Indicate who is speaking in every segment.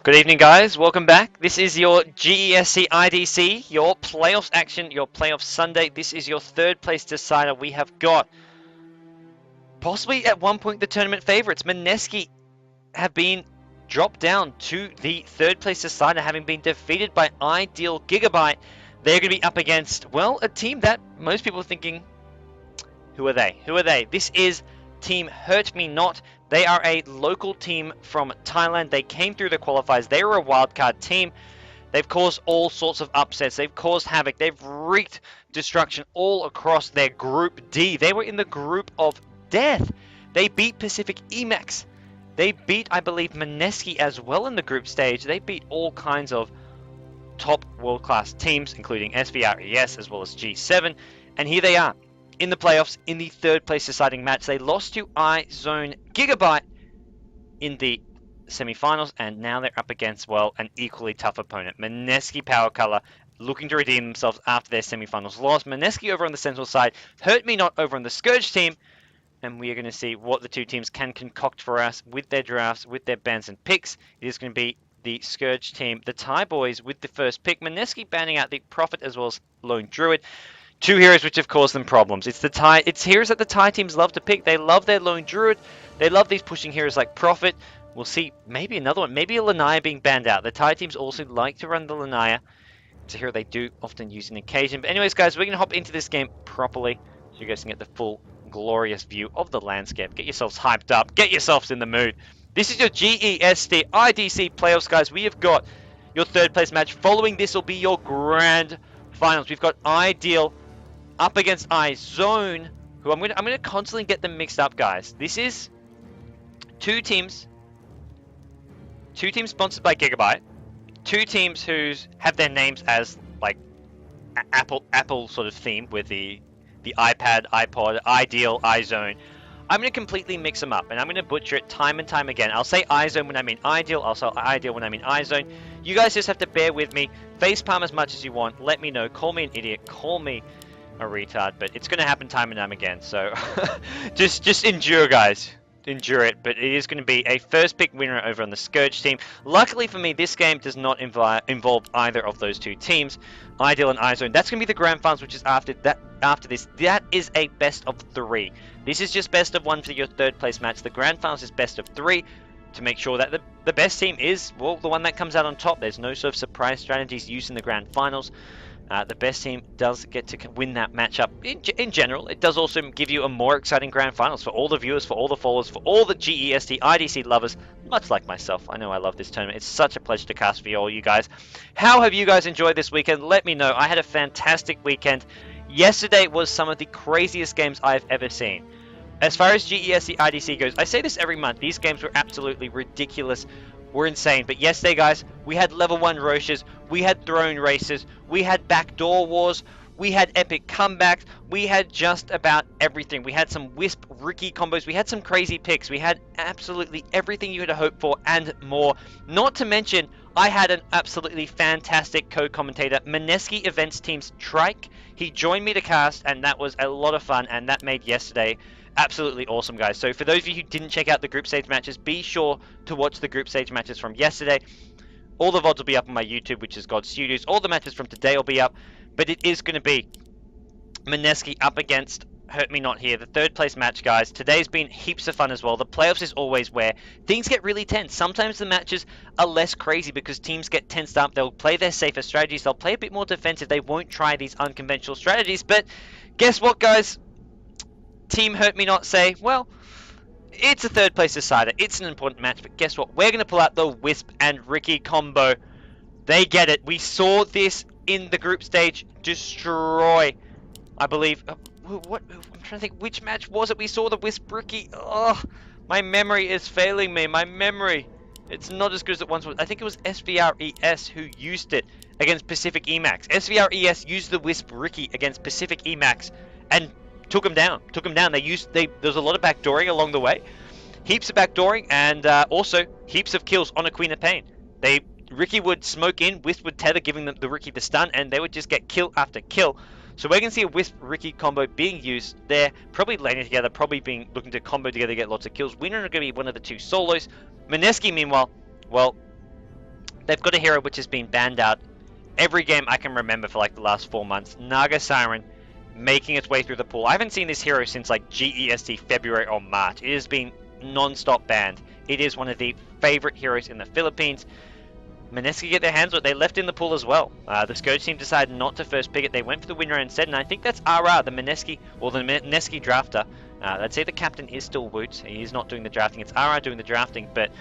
Speaker 1: Good evening, guys. Welcome back. This is your GEST IDC, your playoffs action, your playoff Sunday. This is your third place decider. We have got possibly at one point the tournament favorites. Mineski have been dropped down to the third place decider, having been defeated by Ideal Gigabyte. They're going to be up against, well, a team that most people are thinking, who are they? Who are they? This is Team Hurt Me Not. They are a local team from Thailand. They came through the qualifiers. They were a wildcard team. They've caused all sorts of upsets. They've caused havoc. They've wreaked destruction all across their Group D. They were in the group of death. They beat Pacific Emax. They beat, I believe, Mineski as well in the group stage. They beat all kinds of top world-class teams, including SVRES as well as G7. And here they are in the playoffs in the third place deciding match. They lost to iZone Gigabyte in the semi-finals, and now they're up against, well, an equally tough opponent. Mineski Power Color looking to redeem themselves after their semi-finals loss. Mineski over on the Sentinel side, Hurt Me Not over on the Scourge team, and we are going to see what the two teams can concoct for us with their drafts, with their bans and picks. It is going to be the Scourge team, the Thai boys with the first pick. Mineski banning out the Prophet as well as Lone Druid. Two heroes which have caused them problems. It's heroes that the Thai teams love to pick. They love their Lone Druid. They love these pushing heroes like Prophet. We'll see maybe another one. Maybe a Lanaya being banned out. The Thai teams also like to run the Lanaya. It's a hero they do often use on occasion. But anyways, guys, we're going to hop into this game properly so you guys can get the full glorious view of the landscape. Get yourselves hyped up. Get yourselves in the mood. This is your GEST IDC playoffs, guys. We have got your third place match. Following this will be your grand finals. We've got Ideal up against iZone, who I'm gonna constantly get them mixed up, guys. This is two teams sponsored by Gigabyte, two teams who have their names as like Apple sort of theme with the iPad, iPod, Ideal, iZone. I'm gonna completely mix them up, and I'm gonna butcher it time and time again. I'll say iZone when I mean Ideal. I'll say Ideal when I mean iZone. You guys just have to bear with me. Facepalm as much as you want. Let me know. Call me an idiot. Call me a retard, but it's going to happen time and time again, so just endure, guys. Endure it. But it is going to be a first pick winner over on the Scourge team. Luckily for me, this game does not involve either of those two teams, Ideal and iZone. That's going to be the grand finals, which is after this. That is a best of 3. This is just best of 1 for your third place match. The grand finals is best of 3 to make sure that the best team is, well, the one that comes out on top. There's no sort of surprise strategies used in the grand finals. The best team does get to win that matchup. In general, it does also give you a more exciting grand finals for all the viewers, for all the followers, for all the GEST IDC lovers, much like myself. I know I love this tournament. It's such a pleasure to cast for all you guys. How have you guys enjoyed this weekend? Let me know. I had a fantastic weekend. Yesterday was some of the craziest games I've ever seen. As far as GEST IDC goes, I say this every month, these games were absolutely ridiculous. We're insane. But yesterday, guys, we had level 1 Roches, we had throne races, we had backdoor wars, we had epic comebacks, we had just about everything. We had some Wisp Ricky combos, we had some crazy picks, we had absolutely everything you had to hope for and more. Not to mention, I had an absolutely fantastic co-commentator, Mineski Events Team's Trike. He joined me to cast, and that was a lot of fun, and that made yesterday absolutely awesome, guys. So for those of you who didn't check out the group stage matches, be sure to watch the group stage matches from yesterday. All the VODs will be up on my YouTube, which is God Studios. All the matches from today will be up, but it is going to be Mineski up against Hurt Me Not here, the third place match, guys. Today's been heaps of fun as well. The playoffs is always where things get really tense. Sometimes the matches are less crazy because teams get tensed up. They'll play their safer strategies. They'll play a bit more defensive. They won't try these unconventional strategies. But guess what, guys? Team Hurt Me Not say, well, it's a third place decider. It's an important match, but guess what? We're going to pull out the Wisp and Ricky combo. They get it. We saw this in the group stage destroy, I believe. What? I'm trying to think, which match was it? We saw the Wisp Ricky. Oh, my memory is failing me. My memory. It's not as good as it once was. I think it was SVRES who used it against Pacific Emax. SVRES used the Wisp Ricky against Pacific Emax and took them down. There was a lot of backdooring along the way. Heaps of backdooring and also heaps of kills on a Queen of Pain. Ricky would smoke in, Wisp would tether, giving them the Ricky the stun, and they would just get kill after kill. So we're going to see a Wisp Ricky combo being used there, probably laning together, probably looking to combo together, get lots of kills. Winner are going to be one of the two solos. Mineski, meanwhile, well, they've got a hero which has been banned out every game I can remember for like the last 4 months. Naga Siren making its way through the pool. I haven't seen this hero since like GEST February or March. It has been non-stop banned. It is one of the favorite heroes in the Philippines. Mineski get their hands on it. They left in the pool as well. The Scourge team decided not to first pick it. They went for the winner instead, and I think that's RR, the Mineski, or the Mineski drafter. I'd say the captain is still Woots. He is not doing the drafting. It's RR doing the drafting, but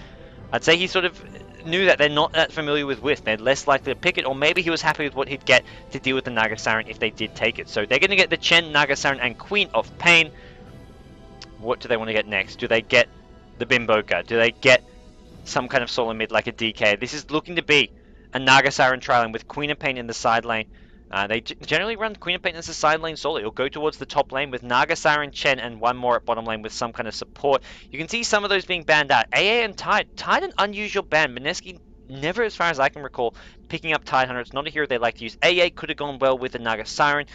Speaker 1: I'd say he sort of knew that they're not that familiar with Wisp. They're less likely to pick it, or maybe he was happy with what he'd get to deal with the Naga Siren if they did take it. So they're going to get the Chen, Naga Siren, and Queen of Pain. What do they want to get next? Do they get the Bimboka? Do they get some kind of solo mid like a DK? This is looking to be a Naga Siren trialing with Queen of Pain in the side lane. They generally run Queen of Pain as a side lane solo. It'll go towards the top lane with Naga Siren, Chen, and one more at bottom lane with some kind of support. You can see some of those being banned out. AA and Tide. Tide, an unusual ban. Mineski never, as far as I can recall, picking up Tide Hunter. It's not a hero they like to use. AA could have gone well with the Naga Siren.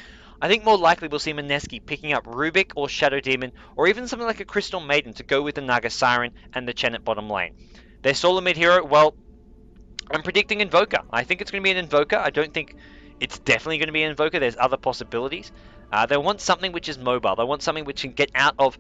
Speaker 1: I think more likely we'll see Mineski picking up Rubik or Shadow Demon, or even something like a Crystal Maiden to go with the Naga Siren and the Chen at bottom lane. Their solo mid hero, well, I'm predicting Invoker. I think it's going to be an Invoker. I don't think it's definitely going to be an Invoker. There's other possibilities. They want something which is mobile. They want something which can get out of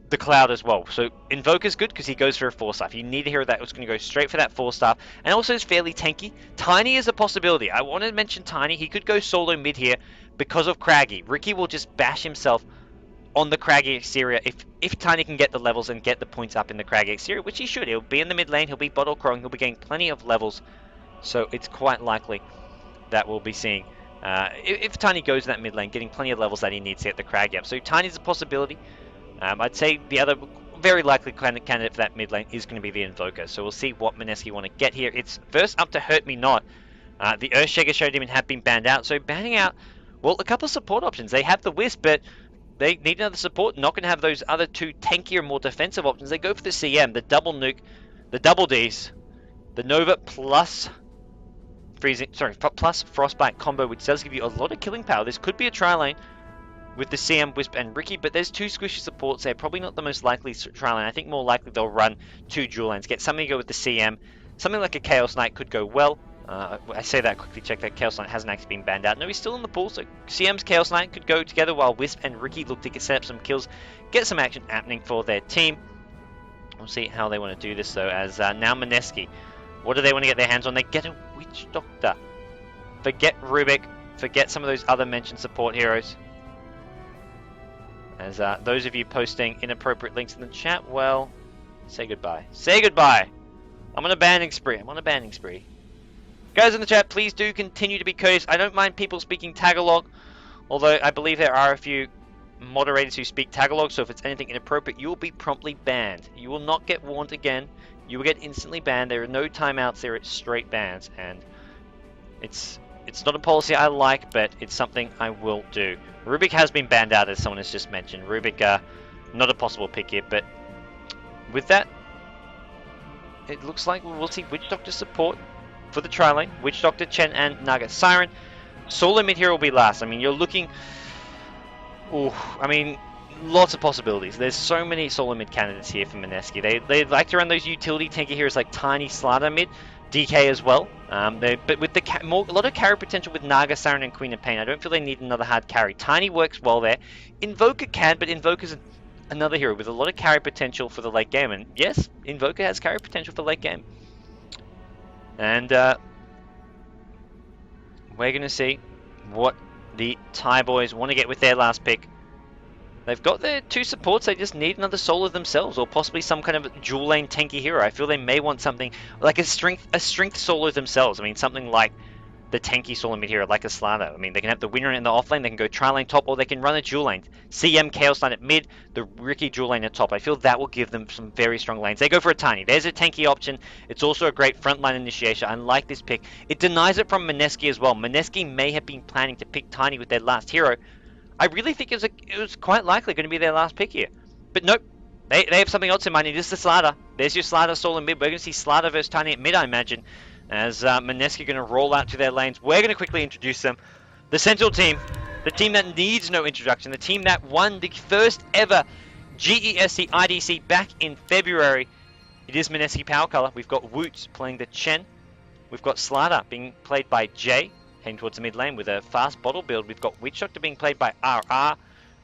Speaker 1: the cloud as well. So Invoker's good because he goes for a 4-star. You need a hero that's going to go straight for that 4-star, and also is fairly tanky. Tiny is a possibility. I want to mention Tiny. He could go solo mid here because of Craggy. Ricky will just bash himself on the Craggy exterior if Tiny can get the levels and get the points up in the Craggy exterior, which he should. He'll be in the mid lane. He'll be bottle crowing. He'll be getting plenty of levels. So it's quite likely that we'll be seeing if Tiny goes to that mid lane, getting plenty of levels that he needs to get the Craggy up. So Tiny's a possibility. I'd say the other very likely candidate for that mid lane is going to be the Invoker. So we'll see what Mineski want to get here. It's first up to Hurt Me Not. The Earthshaker Shadow Demon have been banned out. So banning out, well, a couple of support options. They have the Wisp, but they need another support. Not going to have those other two tankier, more defensive options. They go for the CM, the double nuke, the double Ds, the Nova plus plus Frostbite combo, which does give you a lot of killing power. This could be a tri-lane with the CM, Wisp, and Ricky, but there's two squishy supports there. Probably not the most likely tri-lane. I think more likely they'll run two dual lanes. Get something to go with the CM. Something like a Chaos Knight could go well. I say that, quickly check that Chaos Knight hasn't actually been banned out. No, he's still in the pool, so CM's Chaos Knight could go together while Wisp and Ricky look to set up some kills, get some action happening for their team. We'll see how they want to do this, though, as now Mineski. What do they want to get their hands on? They get a Witch Doctor. Forget Rubik. Forget some of those other mentioned support heroes. As those of you posting inappropriate links in the chat, well, say goodbye. Say goodbye! I'm on a banning spree. I'm on a banning spree. Guys in the chat, please do continue to be courteous. I don't mind people speaking Tagalog, although I believe there are a few moderators who speak Tagalog, so if it's anything inappropriate, you will be promptly banned. You will not get warned again. You will get instantly banned. There are no timeouts there. It's straight bans, and it's not a policy I like, but it's something I will do. Rubik has been banned out, as someone has just mentioned. Rubik, not a possible pick here, but with that, it looks like we will see Witch Doctor support for the tri-lane. Witch Doctor, Chen, and Naga Siren. Solo mid here will be last. I mean, you're looking... Ooh, I mean, lots of possibilities. There's so many solo mid candidates here for Mineski. They like to run those utility tanky heroes like Tiny, Slater mid, DK as well. But with the a lot of carry potential with Naga, Siren, and Queen of Pain, I don't feel they need another hard carry. Tiny works well there. Invoker can, but Invoker's another hero with a lot of carry potential for the late game. And yes, Invoker has carry potential for late game. And we're going to see what the Thai boys want to get with their last pick. They've got their two supports, they just need another solo themselves, or possibly some kind of dual lane tanky hero. I feel they may want something like a strength solo themselves. I mean, something like the tanky solo mid hero, like a Slater. I mean, they can have the winner in the off lane, they can go tri-lane top, or they can run a dual lane. CM Chaos Knight at mid, the Ricky dual lane at top. I feel that will give them some very strong lanes. They go for a Tiny. There's a tanky option. It's also a great frontline initiation. I like this pick. It denies it from Mineski as well. Mineski may have been planning to pick Tiny with their last hero. I really think it was quite likely going to be their last pick here. But nope. They have something else in mind. It is the Slater. There's your Slater solo mid. We're going to see Slater versus Tiny at mid, I imagine. As Mineski going to roll out to their lanes. We're going to quickly introduce them. The Sentinel team. The team that needs no introduction. The team that won the first ever GEST IDC back in February. It is Mineski Power Color. We've got Woots playing the Chen. We've got Slider being played by Jay, heading towards the mid lane with a fast bottle build. We've got Witch Doctor being played by RR.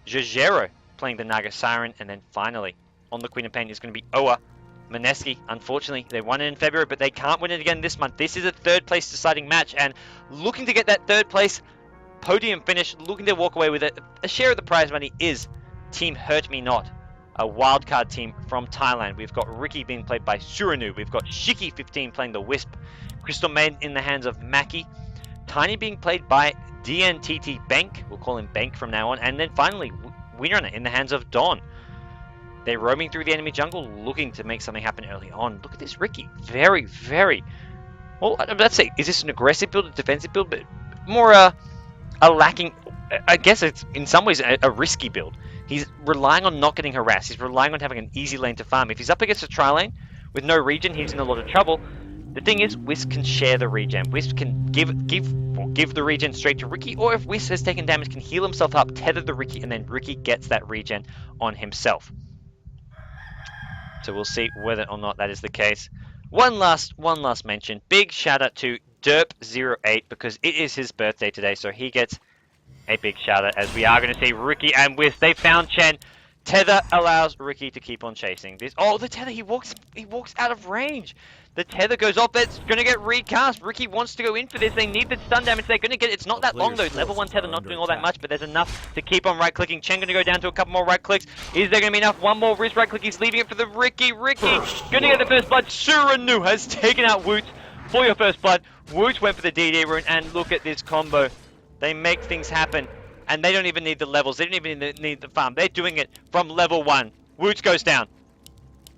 Speaker 1: Jejero playing the Naga Siren. And then finally, on the Queen of Pain is going to be Oa. Mineski, unfortunately, they won it in February, but they can't win it again this month. This is a third place deciding match, and looking to get that third place podium finish, looking to walk away with it. A share of the prize money is Team Hurt Me Not, a wildcard team from Thailand. We've got Ricky being played by Suranu. We've got Shiki15 playing the Wisp. Crystal Maiden in the hands of Maki. Tiny being played by DNTT Bank. We'll call him Bank from now on. And then finally, Winrunner in the hands of Don. They're roaming through the enemy jungle, looking to make something happen early on. Look at this Ricky. Very, very... Well, let's say, is this an aggressive build, a defensive build? But more a lacking... I guess it's, in some ways, a risky build. He's relying on not getting harassed. He's relying on having an easy lane to farm. If he's up against a tri lane with no regen, he's in a lot of trouble. The thing is, Wisp can share the regen. Wisp can give the regen straight to Ricky, or if Wisp has taken damage, can heal himself up, tether the Ricky, and then Ricky gets that regen on himself. So we'll see whether or not that is the case. One last mention. Big shout out to Derp08 because it is his birthday today, so he gets a big shout out as we are going to see Ricky and Wisp. They found Chen. Tether allows Ricky to keep on chasing this. Oh, the tether, he walks out of range. The tether goes off. It's going to get recast. Ricky wants to go in for this. They need the stun damage. They're going to get it. It's not that long though. Level 1 tether not doing all that much, but there's enough to keep on right clicking. Chen going to go down to a couple more right clicks. Is there going to be enough? One more wrist right click. He's leaving it for the Ricky. Ricky going to get the first blood. Suranu has taken out Woot for your first blood. Woot went for the DD rune, and look at this combo. They make things happen, and they don't even need the levels. They don't even need the farm. They're doing it from level 1. Woot goes down.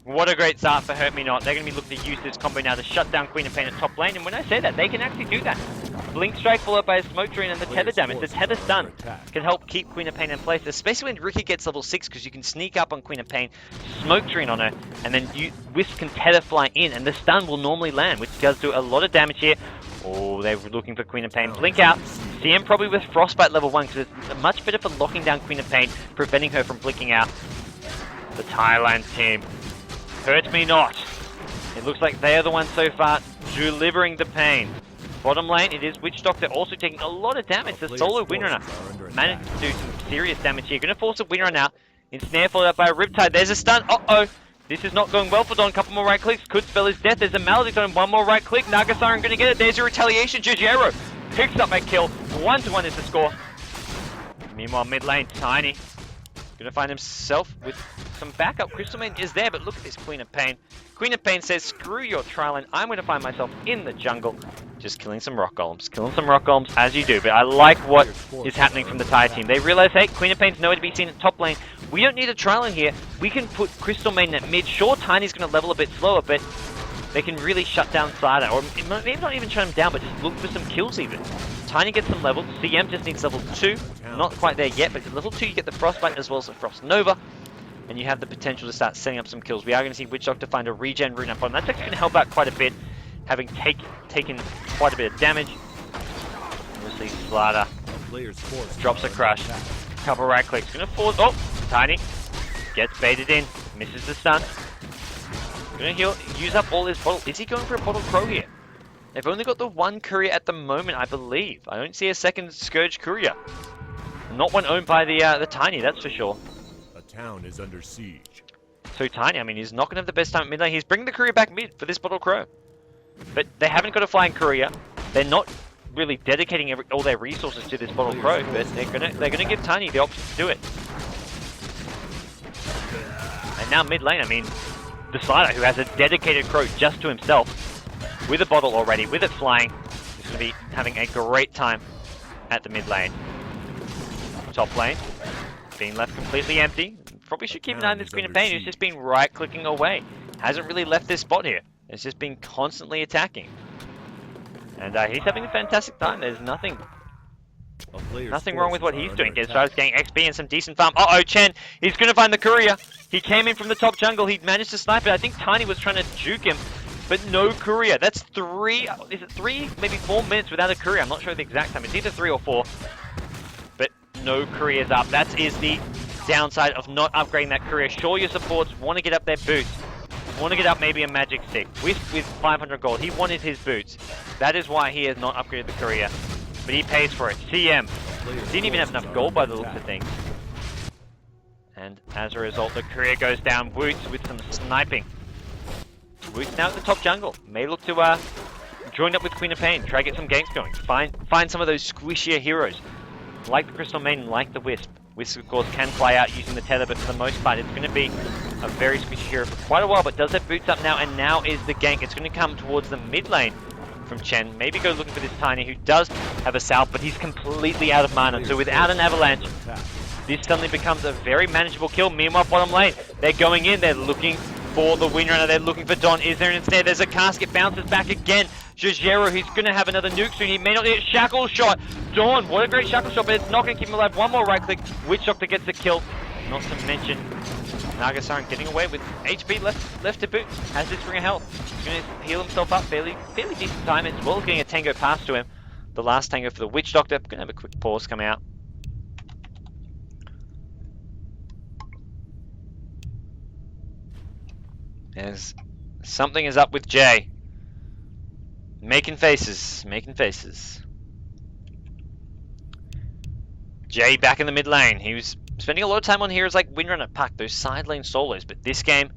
Speaker 1: What a great start for Hurt Me Not. They're going to be looking to use this combo now to shut down Queen of Pain at top lane. And when I say that, they can actually do that. Blink Strike followed by a Smoke Drain and the tether damage. The tether stun can help keep Queen of Pain in place, especially when Ricky gets level 6, because you can sneak up on Queen of Pain, Smoke Drain on her, and then Wisp can tether fly in, and the stun will normally land, which does do a lot of damage here. Oh, they're looking for Queen of Pain. Blink out. CM probably with Frostbite level 1, because it's much better for locking down Queen of Pain, preventing her from blinking out. The Thailand team. Hurt Me Not. It looks like they are the ones so far delivering the pain. Bottom lane, it is Witch Doctor also taking a lot of damage. The solo Winrunner managed to do some serious damage here. Going to force a Winrunner out. Ensnare followed up by a Riptide. There's a stun. Uh-oh. This is not going well for Don. Couple more right clicks. Could spell his death. There's a Maledict on him. One more right click. Naga Siren going to get it. There's a retaliation. Jejero picks up a kill. 1-1 is the score. Meanwhile, mid lane, Tiny gonna find himself with some backup. Crystal Maiden is there, but look at this Queen of Pain. Queen of Pain says, screw your tri-lane, I'm gonna find myself in the jungle, just killing some rock golems. Killing some rock golems as you do, but I like what is happening from the Thai team. They realize, hey, Queen of Pain's nowhere to be seen at top lane. We don't need a tri-lane here. We can put Crystal Maiden at mid. Sure, Tiny's gonna level a bit slower, but they can really shut down Slider, or maybe not even shut him down, but just look for some kills even. Tiny gets some levels. CM just needs level 2. Not quite there yet, but at level 2 you get the Frostbite as well as the Frost Nova, and you have the potential to start setting up some kills. We are going to see Witch Doctor find a regen rune up on. That's actually going to help out quite a bit, having taken quite a bit of damage. Obviously, Slider drops a crush. Couple right clicks. Going to force. Oh, Tiny gets baited in. Misses the stun. Going to use up all his bottle. Is he going for a bottle crow here? They've only got the one courier at the moment, I believe. I don't see a second Scourge courier. Not one owned by the Tiny, that's for sure.
Speaker 2: A town is under siege.
Speaker 1: So Tiny, I mean, he's not going to have the best time at mid lane. He's bringing the courier back mid for this bottle crow. But they haven't got a flying courier. They're not really dedicating all their resources to this bottle crow, but they're gonna give Tiny the option to do it. And now mid lane, I mean, the Slider, who has a dedicated crow just to himself, with a bottle already, with it flying, is going to be having a great time at the mid lane. Top lane, being left completely empty. Probably should keep an eye on this Queen of Pain, who's just been right-clicking away. Hasn't really left this spot here. It's just been constantly attacking. And he's having a fantastic time. There's nothing wrong with what he's doing. He starts getting XP and some decent farm. Uh-oh, Chen, he's going to find the courier. He came in from the top jungle. He managed to snipe it. I think Tiny was trying to juke him, but no courier. That's 3, maybe 4 minutes without a courier. I'm not sure the exact time. It's either 3 or 4, but no couriers up. That is the downside of not upgrading that courier. Sure, your supports want to get up their boots, want to get up maybe a magic stick. With 500 gold, he wanted his boots. That is why he has not upgraded the career. But he pays for it. CM didn't even have enough gold by the looks of things. And as a result, the career goes down. Woots with some sniping. Woots now at the top jungle. May look to join up with Queen of Pain. Try to get some ganks going. Find some of those squishier heroes. Like the Crystal Maiden, like the Wisp. Wisp, of course, can fly out using the tether, but for the most part, it's going to be a very squishy hero for quite a while, but does have boots up now, and now is the gank. It's going to come towards the mid lane from Chen. Maybe go looking for this Tiny, who does have a salve, but he's completely out of mana. So without an avalanche, this suddenly becomes a very manageable kill. Meanwhile, bottom lane, they're going in, they're looking for the Windrunner, they're looking for Don. Is there an ensnare? There's a casket, bounces back again. Jojero, he's going to have another nuke soon. He may not get shackle shot. Dawn, what a great shackle shot, but it's not going to keep him alive. One more right click. Witch Doctor gets the kill. Not to mention Nagasaran getting away with HP left to boot. Has this ring of health. He's going to heal himself up fairly decent time, as well as getting a tango pass to him. The last tango for the Witch Doctor. Going to have a quick pause come out. As something is up with Jay. Making faces, making faces. Jay back in the mid lane. He was spending a lot of time on heroes like Windrunner, Puck, those side lane solos, but this game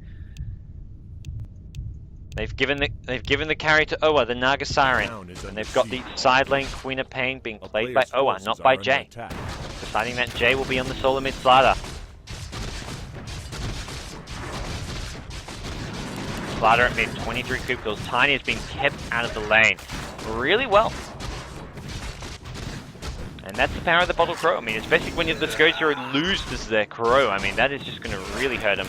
Speaker 1: they've given the carry to Owa, the Naga Siren, and they've got the side lane Queen of Pain being played by Owa, not by Jay. Deciding that Jay will be on the solo mid Slaughter. Slaughter at mid, 23 creep kills. Tiny has been kept out of the lane really well. And that's the power of the Bottle Crow. I mean, especially when the Scourge hero loses their Crow. I mean, that is just going to really hurt him.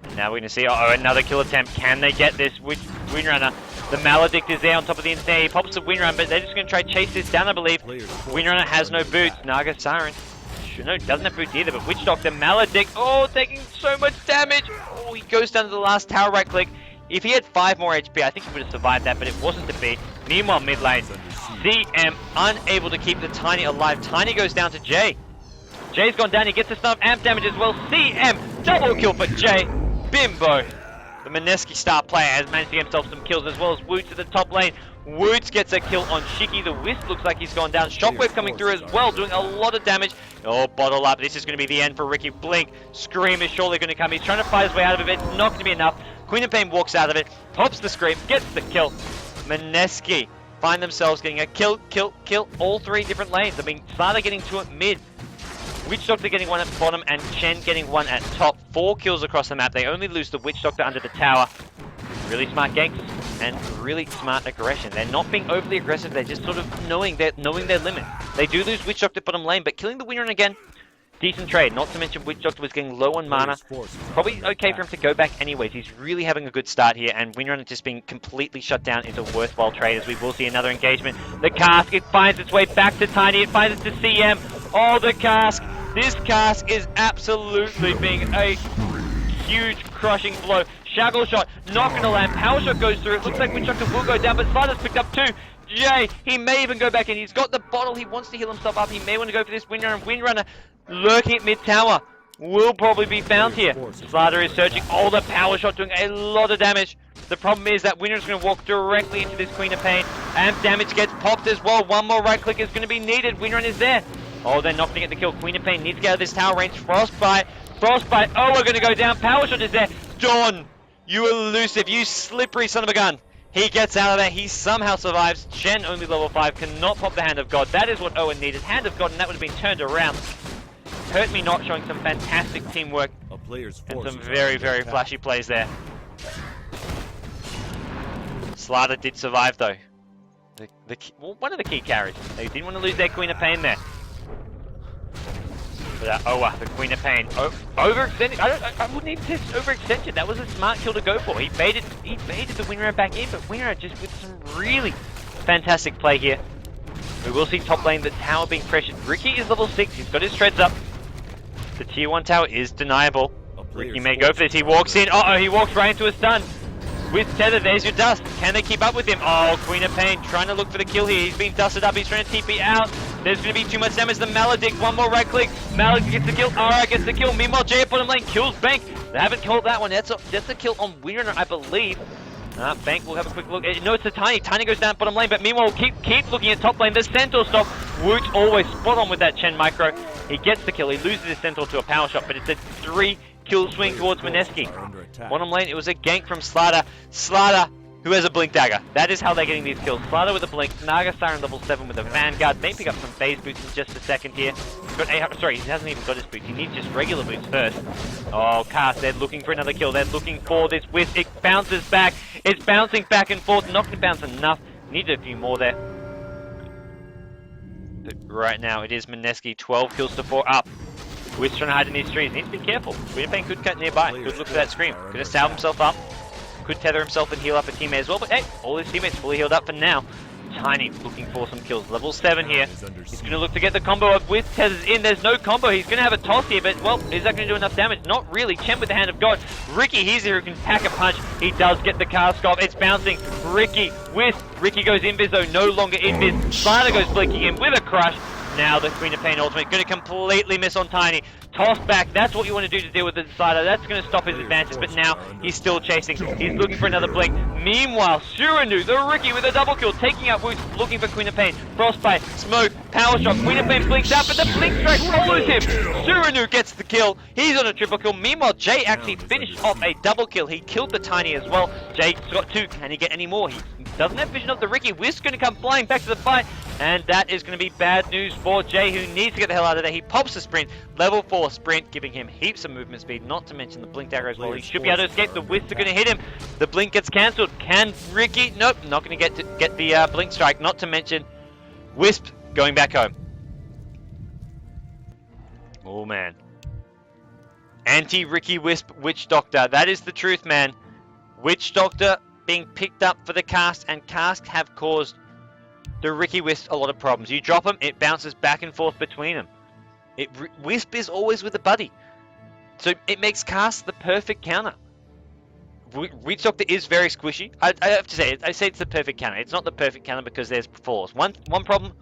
Speaker 1: And now we're going to see, uh-oh, another kill attempt. Can they get this? Windrunner, the Maledict is there on top of the ensnare. He pops the Windrunner, but they're just going to try to chase this down, I believe. Windrunner has no boots. Naga Siren. No, doesn't have boots either, but Witch Doctor, Maledict, oh, taking so much damage. Oh, he goes down to the last tower right click. If he had 5 more HP, I think he would have survived that, but it wasn't to be. Meanwhile, mid lane, CM unable to keep the Tiny alive. Tiny goes down to Jay. Jay's gone down, he gets a stun of amp damage as well. CM, double kill for Jay. Bimbo, the Mineski star player, has managed to get himself some kills, as well as Woots at the top lane. Woots gets a kill on Shiki. The Wisp looks like he's gone down. Shockwave coming through as well, doing a lot of damage. Oh, bottle up. This is going to be the end for Ricky. Blink. Scream is surely going to come. He's trying to fight his way out of it. It's not going to be enough. Queen of Pain walks out of it. Pops the Scream. Gets the kill. Mineski find themselves getting a kill. All 3 different lanes. I mean, Slaughter getting 2 at mid. Witch Doctor getting 1 at bottom. And Chen getting 1 at top. 4 kills across the map. They only lose the Witch Doctor under the tower. Really smart ganks and really smart aggression. They're not being overly aggressive, they're just sort of knowing their limit. They do lose Witch Doctor bottom lane, but killing the Windrunner again, decent trade. Not to mention Witch Doctor was getting low on mana. Probably okay for him to go back anyways. He's really having a good start here, and Windrunner just being completely shut down is a worthwhile trade, as we will see another engagement. The cask, it finds its way back to Tiny, it finds it to CM. Oh, the cask! This cask is absolutely being a huge crushing blow. Shackle shot, not going to land. Power shot goes through. It looks like Witch Doctor will go down, but Slaughter's picked up 2. Jay, he may even go back in. He's got the bottle. He wants to heal himself up. He may want to go for this Windrunner. Windrunner lurking at mid tower will probably be found here. Slaughter is searching. Oh, the power shot doing a lot of damage. The problem is that Windrunner's going to walk directly into this Queen of Pain. And damage gets popped as well. 1 more right click is going to be needed. Windrunner is there. Oh, they're not going to get the kill. Queen of Pain needs to get out of this tower range. Frostbite. Oh, we're going to go down. Power shot is there. Dawn, you elusive, you slippery son of a gun. He gets out of there. He somehow survives. Chen, only level 5, cannot pop the Hand of God. That is what Owen needed. Hand of God, and that would have been turned around. Hurt Me Not, showing some fantastic teamwork and some very, very flashy plays there. Slaughter did survive, though. Well, one of the key carries. They didn't want to lose their Queen of Pain there. But the Queen of Pain, overextended. I wouldn't even say it's overextended. That was a smart kill to go for. He baited the Windrunner back in, but Windrunner just with some really fantastic play here. We will see top lane, the tower being pressured. Ricky is level 6. He's got his treads up. The tier 1 tower is deniable. Ricky may go for this. He walks in. He walks right into a stun. With tether, there's your dust. Can they keep up with him? Oh, Queen of Pain trying to look for the kill here. He's being dusted up. He's trying to TP out. There's going to be too much damage. The Maledict, one more right click. Maledict gets the kill. Alright, gets the kill. Meanwhile, Jay at bottom lane kills Bank. They haven't killed that one. That's a kill on Winner, I believe. Bank will have a quick look. No, it's the Tiny. Tiny goes down bottom lane, but meanwhile, keep looking at top lane. The Centaur stop. Woot always spot on with that Chen micro. He gets the kill. He loses his Centaur to a power shot, but it's a 3-kill swing towards Mineski. Bottom lane, it was a gank from Slaughter. Slaughter, who has a Blink Dagger. That is how they're getting these kills. Slaughter with a Blink, Naga Siren level 7 with a Vanguard. May pick up some phase boots in just a second here. He's got 800, sorry, he hasn't even got his boots. He needs just regular boots first. Oh, Cast, they're looking for another kill. They're looking for this Wisp. It bounces back. It's bouncing back and forth. Not going to bounce enough. Needed a few more there. But right now, it is Mineski. 12 kills to 4 up. Wisp trying to hide in these trees. Needs to be careful. Winnipeg could cut nearby. Could look for that scream. Could have salved himself up. Could tether himself and heal up a teammate as well, but hey, all his teammates fully healed up for now. Tiny looking for some kills. Level 7 here. He's going to look to get the combo up with Tethers in. There's no combo. He's going to have a toss here, but well, is that going to do enough damage? Not really. Chen with the hand of God. Ricky, he's here who can pack a punch. He does get the cast off. It's bouncing. Ricky with. Ricky goes invis though, no longer invis. Slider goes blinking in with a crush. Now the Queen of Pain ultimate going to completely miss on Tiny. Toss back, that's what you want to do to deal with the Decider. That's going to stop his advantage, but now he's still chasing. He's looking for another blink. Meanwhile, Suranu, the Ricky with a double kill, taking out Woot, looking for Queen of Pain. Frostbite, Smoke, Power Shot. Queen of Pain blinks out, but the Blink Strike follows him. Suranu gets the kill. He's on a triple kill. Meanwhile, Jay actually finished off a double kill. He killed the Tiny as well. Jay's got 2. Can he get any more? He doesn't have vision of the Ricky. Wisp's going to come flying back to the fight, and that is going to be bad news for Jay, who needs to get the hell out of there. He pops the sprint, level 4 sprint, giving him heaps of movement speed, not to mention the Blink Dagger as well. He should be able to escape. The Wisps are going to hit him. The Blink gets cancelled. Can Ricky? Nope, not going to get the Blink Strike, not to mention Wisp going back home. Oh, man. Anti-Ricky Wisp Witch Doctor. That is the truth, man. Witch Doctor being picked up for the cast, and cast have caused the Ricky Wisp a lot of problems. You drop him, it bounces back and forth between them. Wisp is always with a buddy, so it makes cast the perfect counter. Witch Doctor is very squishy. I have to say, I say it's the perfect counter. It's not the perfect counter because there's flaws. One problem,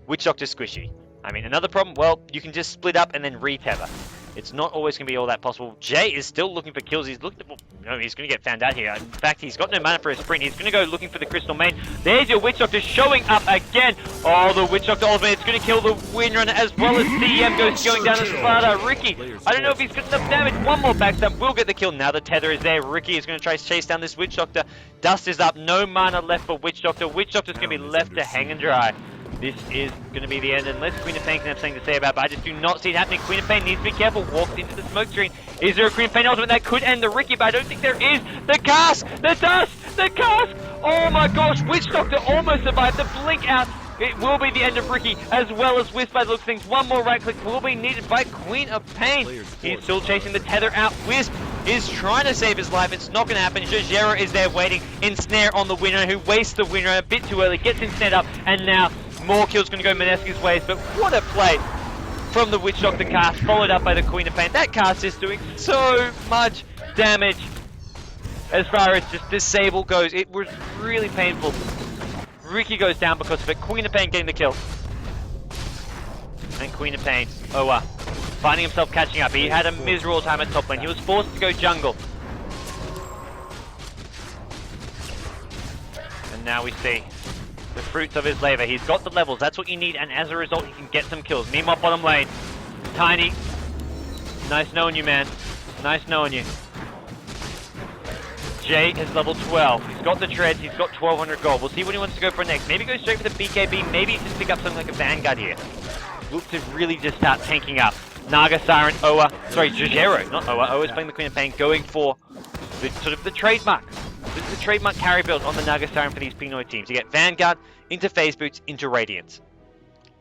Speaker 1: Witch Doctor's squishy. I mean, another problem, well, you can just split up and then re-tether. It's not always going to be all that possible. Jay is still looking for kills. He's looking. Well, no, he's going to get found out here. In fact, he's got no mana for a sprint. He's going to go looking for the Crystal Main. There's your Witch Doctor showing up again. Oh, the Witch Doctor ultimate. It's going to kill the Windrunner as well as CM going down to Sparta. Ricky, I don't know if he's got enough damage. One more backstab will get the kill. Now the tether is there. Ricky is going to try to chase down this Witch Doctor. Dust is up. No mana left for Witch Doctor. Witch Doctor's going to be left to hang and dry. This is going to be the end, unless Queen of Pain can have something to say about it, but I just do not see it happening. Queen of Pain needs to be careful. Walks into the smoke screen. Is there a Queen of Pain ultimate that could end the Ricky? But I don't think there is. The cast! The dust! The cast! Oh my gosh, Witch Doctor almost survived. The blink out. It will be the end of Ricky, as well as Wisp by the looks of things. One more right click will be needed by Queen of Pain. He's still chasing the tether out. Wisp is trying to save his life. It's not going to happen. Jojero is there waiting. Ensnare on the winner, who wastes the winner a bit too early. Gets ensnared up, and now more kills going to go Mineski's ways. But what a play from the Witch Doctor cast, followed up by the Queen of Pain. That cast is doing so much damage. As far as just disable goes, it was really painful. Ricky goes down because of it. Queen of Pain getting the kill. And Queen of Pain, Oa, finding himself catching up. He had a miserable time at top lane. He was forced to go jungle. And now we see the fruits of his labor. He's got the levels. That's what you need. And as a result, he can get some kills. Meanwhile, bottom lane, Tiny. Nice knowing you, man. Nice knowing you. Jay is level 12. He's got the treads. He's got 1200 gold. We'll see what he wants to go for next. Maybe go straight for the BKB. Maybe just pick up something like a Vanguard here. Look to really just start tanking up. Naga, Siren, Oa. Sorry, Jojero, not Oa. Oa's playing the Queen of Pain, going for the sort of the trademark. This is the trademark carry build on the Naga Siren for these Pinoy teams. You get Vanguard into Phase Boots into Radiance.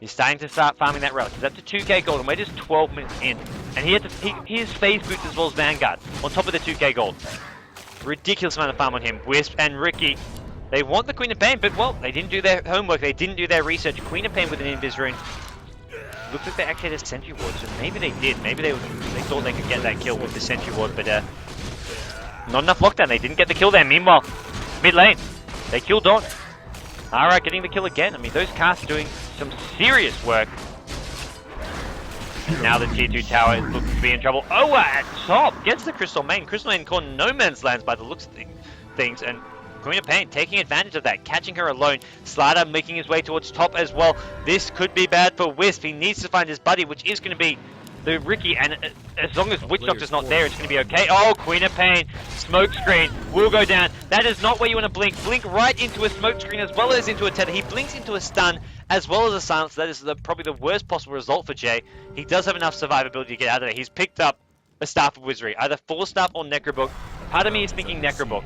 Speaker 1: He's starting to start farming that relic. He's up to 2k gold, and we're just 12 minutes in. And he has Phase Boots as well as Vanguard on top of the 2k gold. Ridiculous amount of farm on him. Wisp and Ricky, they want the Queen of Pain, but well, they didn't do their homework. They didn't do their research. Queen of Pain with an invis rune. Looks like they actually had a sentry ward, so maybe they did. Maybe they thought they could get that kill with the sentry ward, but not enough lockdown. They didn't get the kill there. Meanwhile, mid lane, they killed Dawn. Alright, getting the kill again. I mean, those casts doing some serious work. And now the tier 2 tower is looking to be in trouble. Oh, at top gets the Crystal Main. Crystal Main caught no man's lands by the looks of things, and Queen of Pain taking advantage of that, catching her alone. Slider making his way towards top as well. This could be bad for Wisp. He needs to find his buddy, which is going to be the Ricky, and as long as Witch Doctor's not there, it's going to be okay. Oh, Queen of Pain, smoke screen will go down. That is not where you want to blink. Blink right into a smoke screen as well as into a tether. He blinks into a stun as well as a silence. That is probably the worst possible result for Jay. He does have enough survivability to get out of there. He's picked up a Staff of Wizardry, either Force Staff or Necrobook. Part of me is thinking Necrobook.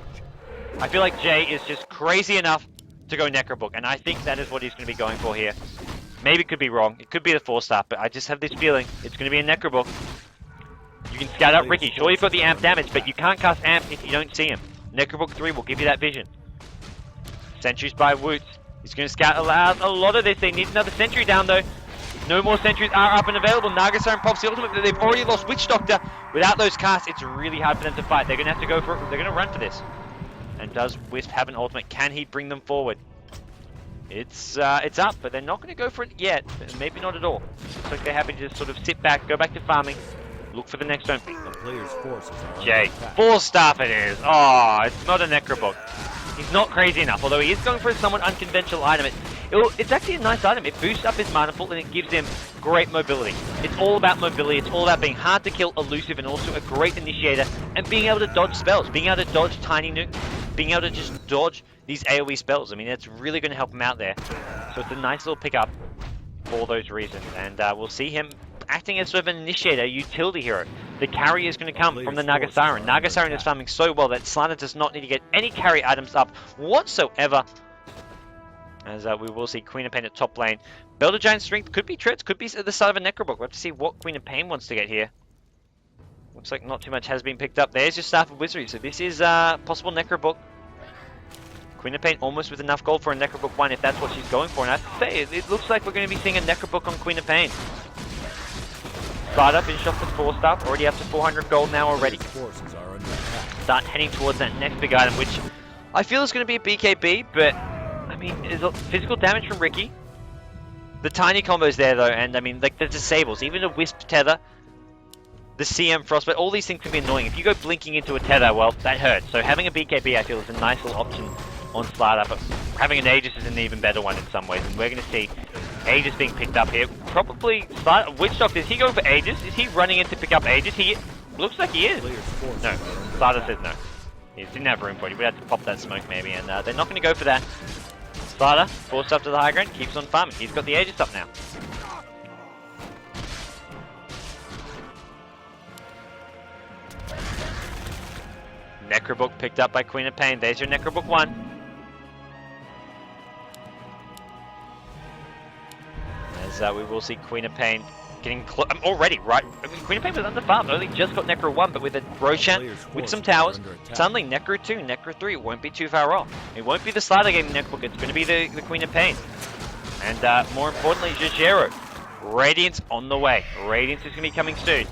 Speaker 1: I feel like Jay is just crazy enough to go Necrobook, and I think that is what he's going to be going for here. Maybe it could be wrong. It could be the Force Staff, but I just have this feeling it's going to be a Necrobook. You can scout out Ricky. Sure, you've got the Amp damage, but you can't cast Amp if you don't see him. Necrobook 3 will give you that vision. Sentries by Woots. He's going to scout a lot of this. They need another sentry down, though. No more sentries are up and available. Nagasar pops the ultimate, but they've already lost Witch Doctor. Without those casts, it's really hard for them to fight. They're going to have to go for it. They're going to run for this. And does Wisp have an ultimate? Can he bring them forward? It's up, but they're not going to go for it yet. Maybe not at all. Looks like they're happy to just sort of sit back, go back to farming, look for the next zone.
Speaker 2: The player's forces are
Speaker 1: Jay,
Speaker 2: under attack.
Speaker 1: Force Staff it is. Oh, it's not a Necrobook. He's not crazy enough, although he is going for a somewhat unconventional item. It's actually a nice item. It boosts up his mana pool and it gives him great mobility. It's all about mobility. It's all about being hard to kill, elusive, and also a great initiator, and being able to dodge spells, being able to dodge tiny nukes, being able to just dodge these AoE spells. I mean, that's really going to help him out there. So it's a nice little pickup for those reasons. And we'll see him acting as sort of an initiator, utility hero. The carry is going to come from the Nagasaran. Nagasaran is farming so well that Slana does not need to get any carry items up whatsoever. As we will see Queen of Pain at top lane. Belter Giant Strength could be Treads, could be the side of a Necrobook. We'll have to see what Queen of Pain wants to get here. Looks like not too much has been picked up. There's your Staff of Wizardry. So this is possible Necrobook. Queen of Pain almost with enough gold for a Necrobook 1 if that's what she's going for. And I have to say, it looks like we're going to be seeing a Necrobook on Queen of Pain. Start up, finish off the 4 Staff. Already up to 400 gold now already.
Speaker 2: Forces are under attack.
Speaker 1: Start heading towards that next big item, which I feel is going to be a BKB, but I mean, there's physical damage from Ricky. The tiny combos there though, and I mean, like the disables, even a Wisp Tether, the CM Frostbite, all these things can be annoying. If you go blinking into a tether, well, that hurts. So having a BKB, I feel, is a nice little option on Slider, but having an Aegis is an even better one in some ways, and we're going to see Aegis being picked up here. Probably Slider. Witch Doctor, is he going for Aegis? Is he running in to pick up Aegis? He looks like he is.
Speaker 2: Player's forces
Speaker 1: No,
Speaker 2: are under
Speaker 1: Slider
Speaker 2: attack.
Speaker 1: says no. He didn't have room for it. He would have to pop that smoke maybe, and they're not going to go for that. Slider, forced up to the high ground, keeps on farming. He's got the Aegis up now. Necrobook picked up by Queen of Pain. There's your Necrobook 1. As we will see Queen of Pain getting already right. I mean, Queen of Pain was underfarmed. Only just got Necro 1, but with a Roshan, with some towers, suddenly Necro 2, Necro 3 won't be too far off. It won't be the Slider game Necrobook. It's going to be the Queen of Pain. And more importantly, Jajero. Radiance on the way. Radiance is going to be coming soon.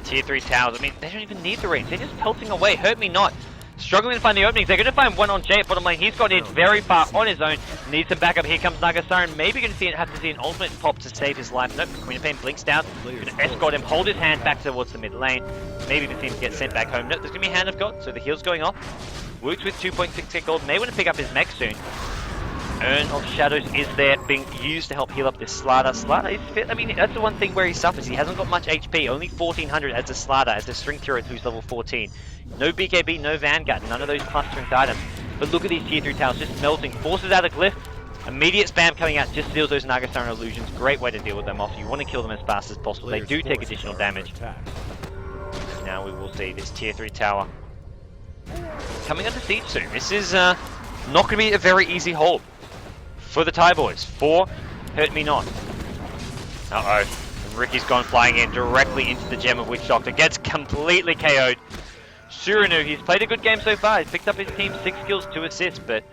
Speaker 1: Tier 3 towers, I mean, they don't even need the rings. They're just pelting away. Hurt me not. Struggling to find the openings. They're going to find one on Jay at bottom lane. He's got it very far on his own. Needs some backup. Here comes Nagasaran. Maybe going to have to see an ultimate pop to save his life. Nope. Queen of Pain blinks down. Going to escort him, hold his hand back towards the mid lane. Maybe even see him get sent back home. Nope. There's going to be Hand of God, so the heal's going off. Woots with 2.6k gold. May want to pick up his mech soon. Urn of Shadows is there, being used to help heal up this Slider. Slider is fit. I mean, that's the one thing where he suffers. He hasn't got much HP, only 1400 as a Slider, as a Strength Hero who's level 14. No BKB, no Vanguard, none of those plus strength items. But look at these tier 3 towers just melting. Forces out a glyph. Immediate spam coming out just deals those Nagasaran illusions. Great way to deal with them off. You want to kill them as fast as possible. They do take additional damage. Now we will see this tier 3 tower coming under siege soon. This is not going to be a very easy hold for the Thai boys. 4 Hurt Me Not. Uh-oh. Ricky's gone flying in directly into the gem of Witch Doctor. Gets completely KO'd. Surinu, he's played a good game so far. He's picked up his team 6 kills, 2 assists, but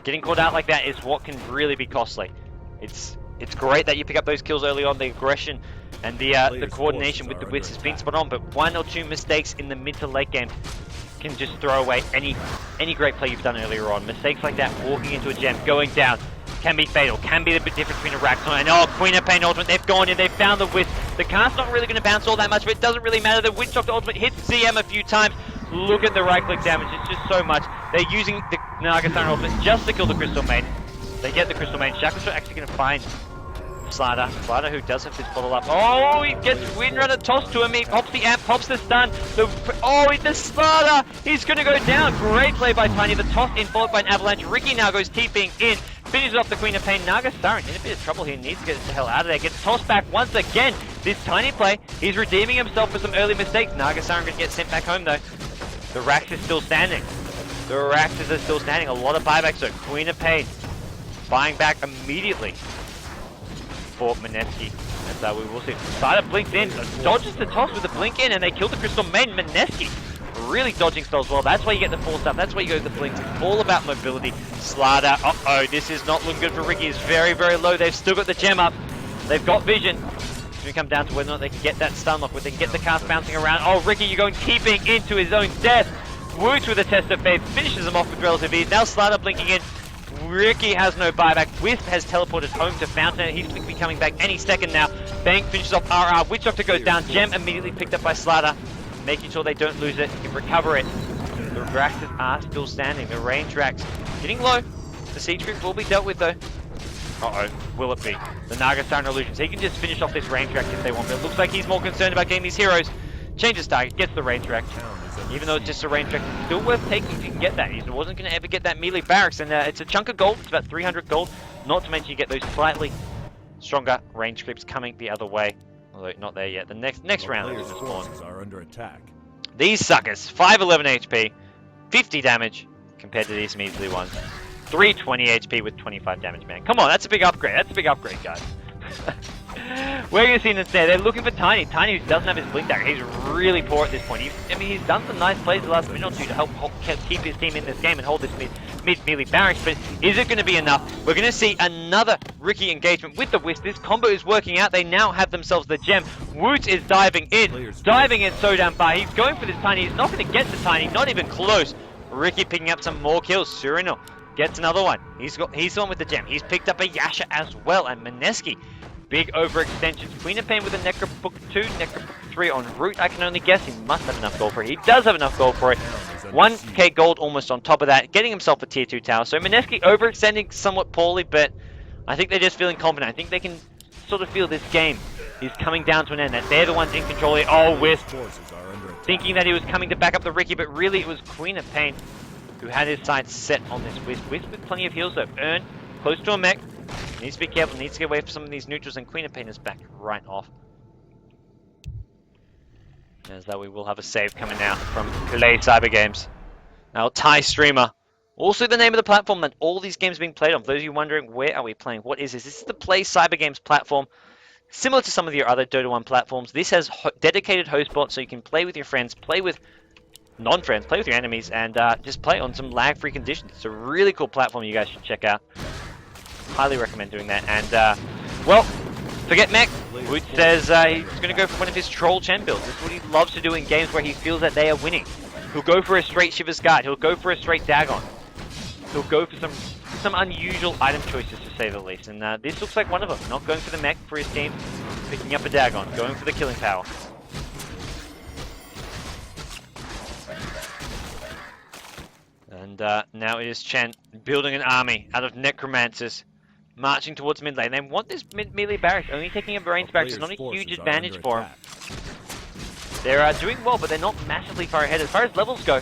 Speaker 1: getting caught out like that is what can really be costly. It's great that you pick up those kills early on. The aggression and the coordination with the wits has been spot on, but 1 or 2 mistakes in the mid to late game can just throw away any great play you've done earlier on. Mistakes like that, walking into a gem, going down, can be fatal, can be the difference between a Raxon and Queen of Pain ultimate. They've gone in, they've found the Wisp. The cast's not really going to bounce all that much, but it doesn't really matter. The Witch Doctor ultimate hits CM a few times. Look at the right-click damage, it's just so much. They're using the Naga Siren ultimate just to kill the Crystal Maiden. They get the Crystal Maiden. Shackles are actually going to find Slider, who does have this bottle up. Oh, he gets Windrunner tossed to him. He pops the amp, pops the stun. The Slider! He's going to go down. Great play by Tiny. The toss in followed by an avalanche. Ricky now goes TPing in. Finishes off the Queen of Pain. Naga Siren in a bit of trouble here. Needs to get the hell out of there. Gets tossed back once again. This Tiny play. He's redeeming himself for some early mistakes. Naga Siren going to get sent back home though. The Rax is still standing. The Raxes are still standing. A lot of buybacks though. Queen of Pain buying back immediately for Mineski. And we will see. Slider blinks in, dodges the toss with a blink in, and they kill the Crystal Maiden. Mineski really dodging spells well. That's why you get the force up. That's why you go with the blinks. It's all about mobility. Slider, this is not looking good for Ricky. It's very, very low. They've still got the gem up. They've got vision. It's going to come down to whether or not they can get that stun lock, whether they can get the cast bouncing around. Oh, Ricky, you're going keeping into his own death. Woots with a test of faith, finishes him off with relative ease. Now Slider blinking in. Ricky has no buyback. Wisp has teleported home to Fountain. He's going to be coming back any second now. Bang finishes off RR. Witch Doctor goes down. Gem immediately picked up by Slider. Making sure they don't lose it. He can recover it. The Raxes are still standing. The range Rax getting low. The Siege Group will be dealt with though. Will it be? The Naga Siren Illusions. He can just finish off this range Rax if they want, but it looks like he's more concerned about getting these heroes. Changes target, gets the range Rax. Even though it's just a range Rax, it's still worth taking if you can get that. He wasn't going to ever get that melee barracks, and it's a chunk of gold. It's about 300 gold. Not to mention you get those slightly stronger range scripts coming the other way. Although not there yet. The next round is
Speaker 2: forces are under attack.
Speaker 1: These suckers, 511 HP, 50 damage compared to these measly ones. 320 HP with 25 damage, man. Come on, that's a big upgrade. That's a big upgrade, guys. We're going to see him instead. They're looking for Tiny. Tiny, who doesn't have his blink dagger. He's really poor at this point. He's done some nice plays the last minute or two to help keep his team in this game and hold this mid-melee barracks, but is it going to be enough? We're going to see another Ricky engagement with the Wisp. This combo is working out. They now have themselves the gem. Woot is diving in so damn far. He's going for this Tiny. He's not going to get to Tiny, not even close. Ricky picking up some more kills. Surinal gets another one. He's the one with the gem. He's picked up a Yasha as well, and Mineski. Big overextensions. Queen of Pain with a Necrobook 2, Necrobook 3 en route. I can only guess he must have enough gold for it. He does have enough gold for it. 1k gold almost on top of that, getting himself a tier 2 tower. So Mineski overextending somewhat poorly, but I think they're just feeling confident. I think they can sort of feel this game is coming down to an end, that they're the ones in control here. Oh, Wisp thinking that he was coming to back up the Ricky, but really it was Queen of Pain who had his sights set on this Wisp. Wisp with plenty of heals though. Earn close to a mech. Needs to be careful, needs to get away from some of these neutrals, and Queen of Pain is back right off. As that we will have a save coming out from Play Cyber Games. Now, Thai Streamer. Also the name of the platform that all these games are being played on. For those of you wondering, where are we playing? What is this? This is the Play Cyber Games platform. Similar to some of your other Dota 1 platforms, this has dedicated host bots so you can play with your friends, play with non-friends, play with your enemies, and just play on some lag-free conditions. It's a really cool platform you guys should check out. Highly recommend doing that. And, well, forget mech. Woot says he's going to go for one of his troll Chen builds. This is what he loves to do in games where he feels that they are winning. He'll go for a straight Shiver's Guard. He'll go for a straight Dagon. He'll go for some unusual item choices, to say the least. And this looks like one of them. Not going for the mech for his team. Picking up a Dagon. Going for the killing power. And now it is Chen building an army out of Necromancers. Marching towards mid lane. They want this melee barracks. Only taking a range barracks is not a huge advantage for them. They're doing well, but they're not massively far ahead. As far as levels go,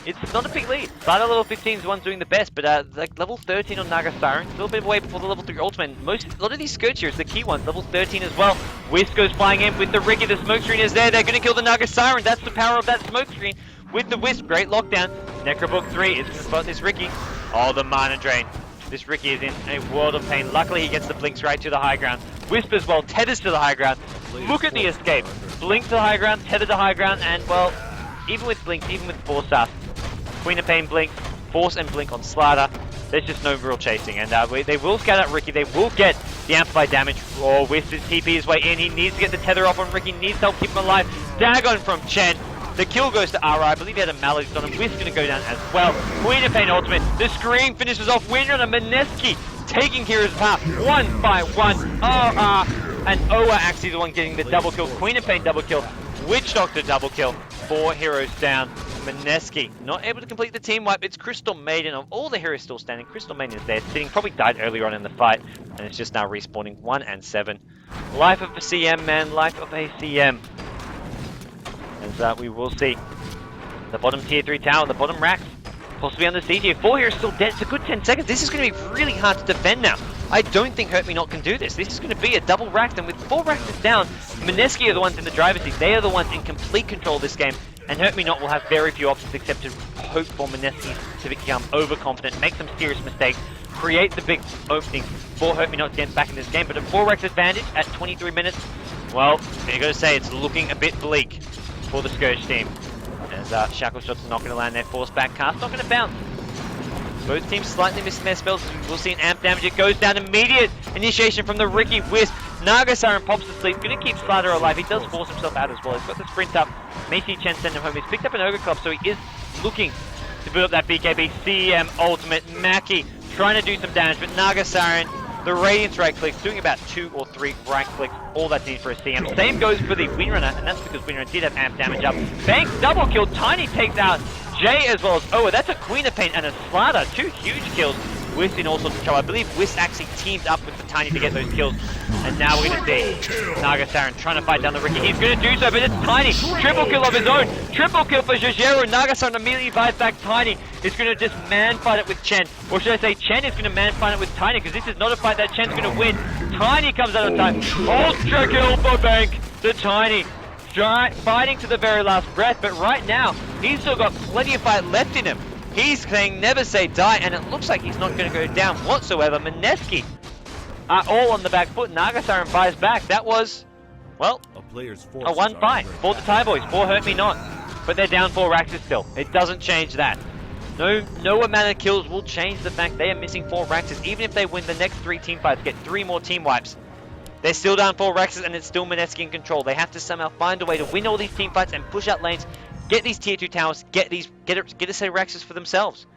Speaker 1: it's not a big lead. Slider level 15 is the one doing the best, but like level 13 on Naga Siren, a little bit away before the level 3 ultimate. A lot of these skirts here is the key ones, level 13 as well. Wisp goes flying in with the Ricky. The smoke screen is there. They're going to kill the Naga Siren. That's the power of that smoke screen with the Wisp. Great lockdown. Necrobook 3 is going to spot this Ricky. Oh, the Mana Drain. This Ricky is in a world of pain. Luckily, he gets the blinks right to the high ground. Wisp as well, tethers to the high ground. Look at the escape. Blink to the high ground, tether to high ground, and well, even with blinks, even with Force Staff, Queen of Pain blink, Force and blink on Slider. There's just no real chasing, and they will scout out Ricky. They will get the amplified damage. Oh, Wisp is TP his way in. He needs to get the tether off on Ricky. Needs help keep him alive. Dagon from Chen. The kill goes to RI. I believe he had a mallet on him. Whist's going to go down as well. Queen of Pain ultimate. The screen finishes off Windrunner. Mineski taking Heroes apart 1 by 1. RR and Oa actually the one getting the double kill. Queen of Pain double kill. Witch Doctor double kill. 4 heroes down. Mineski not able to complete the team wipe. It's Crystal Maiden. Of all the heroes still standing, Crystal Maiden is there sitting. Probably died earlier on in the fight, and it's just now respawning. 1 and 7. Life of a CM, man. Life of a CM. As we will see the bottom tier 3 tower, the bottom racks, possibly under siege here. 4 heroes still dead. It's a good 10 seconds. This is going to be really hard to defend now. I don't think Hurt Me Not can do this. This is going to be a double rack, and with 4 racks down, Mineski are the ones in the driver's seat. They are the ones in complete control of this game, and Hurt Me Not will have very few options except to hope for Mineski to become overconfident, make some serious mistakes, create the big opening for Hurt Me Not to get back in this game. But a 4 racks advantage at 23 minutes, well, you got to say it's looking a bit bleak for the Scourge team. As Shackle Shot's not going to land their force back cast, not going to bounce. Both teams slightly missing their spells. We'll see an amp damage. It goes down. Immediate initiation from the Ricky Wisp. Nagasiren pops to sleep. Going to keep Slater alive. He does force himself out as well. He's got the sprint up. Macy Chen send him home. He's picked up an Ogre Club, so he is looking to build up that BKB. CM ultimate. Maki trying to do some damage, but Nagasiren, the Radiance right clicks, doing about 2 or 3 right clicks. All that's needed for a CM. Same goes for the Windrunner, and that's because Windrunner did have amp damage up. Banks double kill. Tiny takes out Jay as well as Oa. That's a Queen of Pain and a Slater. 2 huge kills. Whist in all sorts of trouble. I believe Whist actually teamed up with the Tiny to get those kills. And now we're going to see Nagasiren trying to fight down the Ricky. He's going to do so, but it's Tiny. Triple kill of his own. Triple kill for Jojero. Nagasiren immediately buys back Tiny. Is going to just man fight it with Chen. Or should I say Chen is going to man fight it with Tiny, because this is not a fight that Chen's going to win. Tiny comes out on time. Ultra kill for Bank. The Tiny. Fighting to the very last breath, but right now, he's still got plenty of fight left in him. He's saying never say die, and it looks like he's not going to go down whatsoever. Mineski are all on the back foot. Nagasiren buys back. That was, well, a 1 fight for the Thai boys, for Hurt Me Not. But they're down 4 racks still. It doesn't change that. No amount of kills will change the fact they are missing 4 racks. Even if they win the next 3 team fights, get 3 more team wipes, they're still down 4 racks, and it's still Mineski in control. They have to somehow find a way to win all these team fights and push out lanes, get these tier 2 towers, get a set of racks for themselves.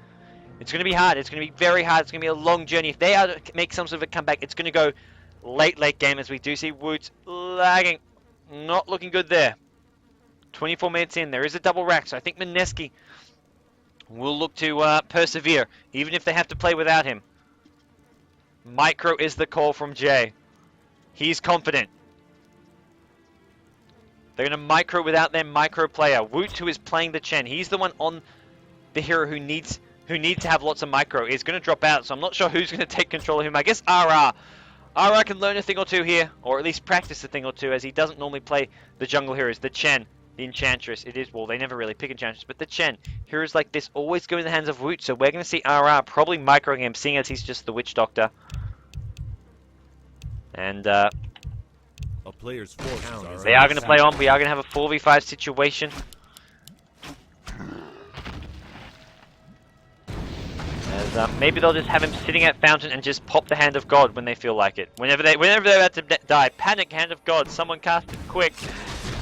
Speaker 1: It's going to be hard. It's going to be very hard. It's going to be a long journey. If they are to make some sort of a comeback, it's going to go late game, as we do see Woods lagging. Not looking good there. 24 minutes in. There is a double rack, so I think Mineski will look to persevere, even if they have to play without him. Micro is the call from Jay. He's confident. They're going to micro without their micro player. Woot, who is playing the Chen. He's the one on the hero who needs to have lots of micro. Is going to drop out, so I'm not sure who's going to take control of him. I guess RR. RR can learn a thing or two here, or at least practice a thing or two, as he doesn't normally play the jungle heroes. The Chen, the Enchantress. It is, well, they never really pick Enchantress, but the Chen. Heroes like this always go in the hands of Woot, so we're going to see RR probably microing him, seeing as he's just the Witch Doctor. And
Speaker 2: a player's forces
Speaker 1: they are going to play on. We are going to have a 4v5 situation. As maybe they'll just have him sitting at fountain and just pop the Hand of God when they feel like it. Whenever they're about to die, panic, Hand of God. Someone cast it quick.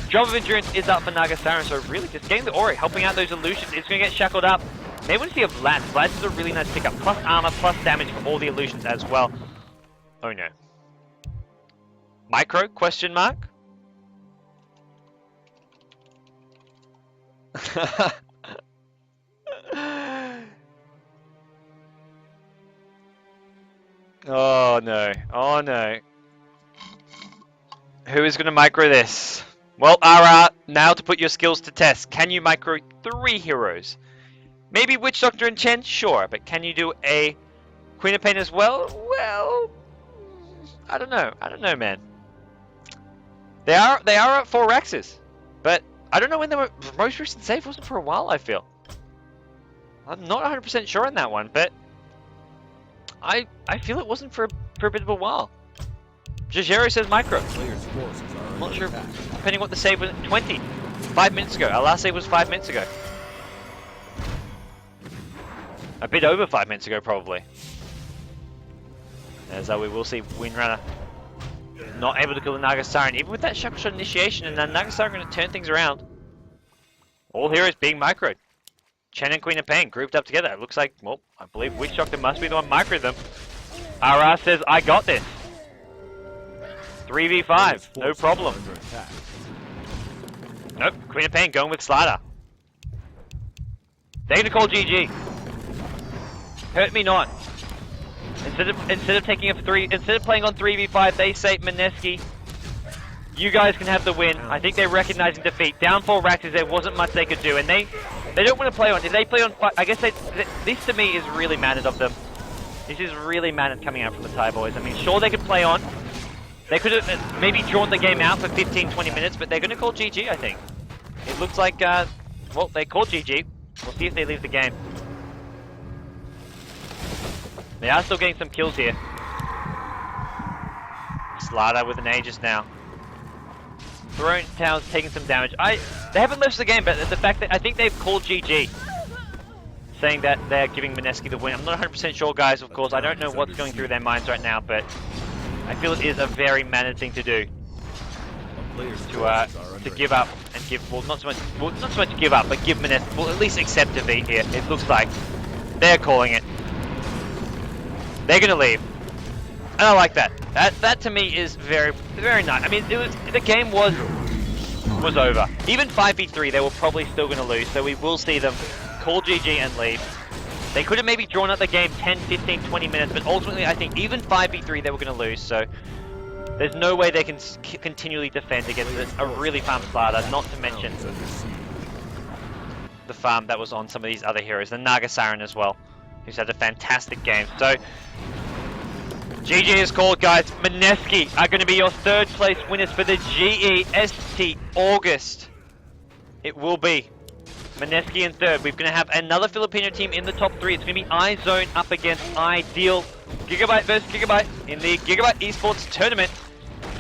Speaker 1: Job of Endurance is up for Nagasiren, so really just getting the aura, helping out those illusions. It's going to get shackled up. Maybe want to see a Vlad. Vlad is a really nice pickup. Plus armor, plus damage for all the illusions as well. Oh no. Micro? Question mark? Oh no. Oh no. Who is going to micro this? Well, RR, now to put your skills to test. Can you micro 3 heroes? Maybe Witch Doctor and Chen? Sure, but can you do a Queen of Pain as well? Well, I don't know. I don't know, man. They are at 4 Rexes, but I don't know when they were. Most recent save wasn't for a while, I feel. I'm not 100% sure on that one, but I feel it wasn't for a bit of a while. Jojero says micro. I'm not sure, depending what the save was. 5 minutes ago. Our last save was 5 minutes ago. A bit over 5 minutes ago, probably. As we will see Windrunner not able to kill the Nagasiren, even with that Shackle Shot initiation, and then Nagasiren going to turn things around. All heroes being microed. Chen and Queen of Pain grouped up together. It looks like, well, I believe Witch Doctor must be the one microed them. RR says, I got this. 3v5, no problem. Nope, Queen of Pain going with Slider. They're gonna call GG. Hurt me not. Instead of taking instead of playing on 3v5, they say Mineski, you guys can have the win. I think they're recognizing defeat. Down 4 Raxes, there wasn't much they could do, and they don't want to play on. If they play on, I guess this to me is really mannered of them. This is really mannered coming out from the Thai boys. I mean, sure they could play on. They could have maybe drawn the game out for 15-20 minutes, but they're going to call GG, I think. It looks like, well, they called GG. We'll see if they leave the game. They are still getting some kills here. Slider with an Aegis now. Throne Tower's taking some damage. They haven't left the game, but the fact that I think they've called GG, saying that they're giving Mineski the win. I'm not 100% sure, guys, of course. I don't know what's going through their minds right now, but I feel it is a very mannered thing to do. To give up and give, well, not so much give up, but give Mineski, well, at least accept defeat here. It looks like they're calling it. They're gonna leave, and I like that. That to me is very, very nice. I mean, the game was over. Even 5v3, they were probably still gonna lose. So we will see them call GG and leave. They could have maybe drawn out the game 10, 15, 20 minutes, but ultimately I think even 5v3 they were gonna lose. So there's no way they can continually defend against a really farm Slider. Not to mention the farm that was on some of these other heroes, the Naga Siren as well, who's had a fantastic game. So GG is called, guys. Mineski are going to be your 3rd place winners for the GEST August. It will be Mineski in 3rd. We're going to have another Filipino team in the top 3. It's going to be iZone up against Ideal. Gigabyte versus Gigabyte in the Gigabyte Esports Tournament.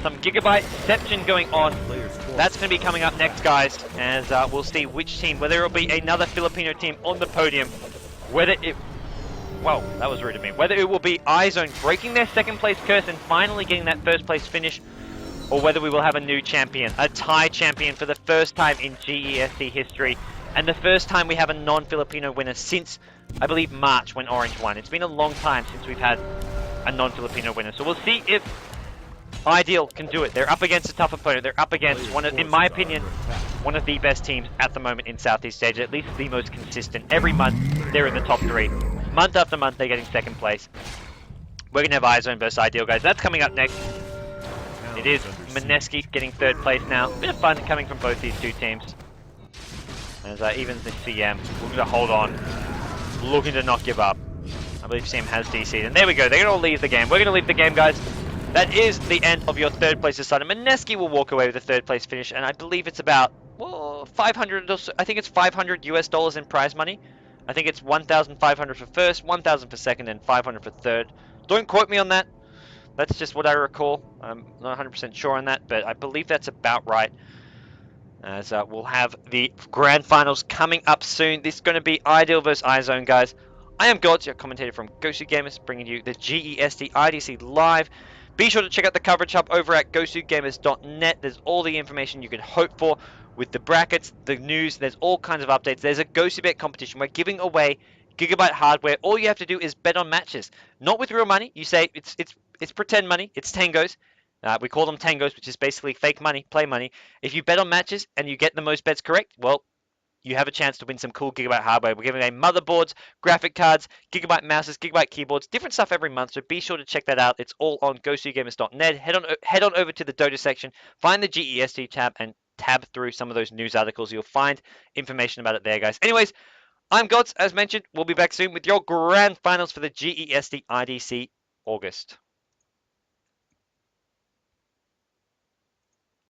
Speaker 1: Some Gigabyte-ception going on. That's going to be coming up next, guys, as we'll see which team, whether it'll be another Filipino team on the podium, whether it... Well, that was rude of me. Whether it will be iZone breaking their 2nd place curse and finally getting that 1st place finish, or whether we will have a new champion, a Thai champion for the first time in GEST history, and the first time we have a non-Filipino winner since, I believe, March when Orange won. It's been a long time since we've had a non-Filipino winner, so we'll see if Ideal can do it. They're up against a tough opponent. They're up against one of, in my opinion, one of the best teams at the moment in Southeast Asia, at least the most consistent. Every month, they're in the top 3. Month after month, they're getting 2nd place. We're going to have iZone versus Ideal, guys. That's coming up next. It is Mineski getting 3rd place now. Bit of fun coming from both these two teams. As even the CM, we're going to hold on, looking to not give up. I believe CM has DC'd, and there we go. They're going to leave the game. We're going to leave the game, guys. That is the end of your 3rd place decided. Mineski will walk away with a 3rd place finish, and I believe it's about, well, 500 or so. I think it's $500 US in prize money. I think it's 1,500 for 1st, 1,000 for 2nd, and 500 for 3rd. Don't quote me on that. That's just what I recall. I'm not 100% sure on that, but I believe that's about right. As we'll have the grand finals coming up soon. This is going to be Ideal versus iZone, guys. I am Gods, your commentator from GoSu Gamers, bringing you the GEST IDC live. Be sure to check out the coverage hub over at GoSuGamers.net. There's all the information you can hope for with the brackets, the news. There's all kinds of updates. There's a GoSuBet competition. We're giving away Gigabyte hardware. All you have to do is bet on matches, not with real money. You say it's pretend money. It's tangos. We call them tangos, which is basically fake money, play money. If you bet on matches and you get the most bets correct, well, you have a chance to win some cool Gigabyte hardware. We're giving away motherboards, graphic cards, Gigabyte mouses, Gigabyte keyboards, different stuff every month. So be sure to check that out. It's all on GoSuGamers.net. Head on over to the Dota section, find the GEST tab, and tab through some of those news articles. You'll find information about it there, guys. Anyways, I'm Gods, as mentioned. We'll be back soon with your grand finals for the GEST IDC August.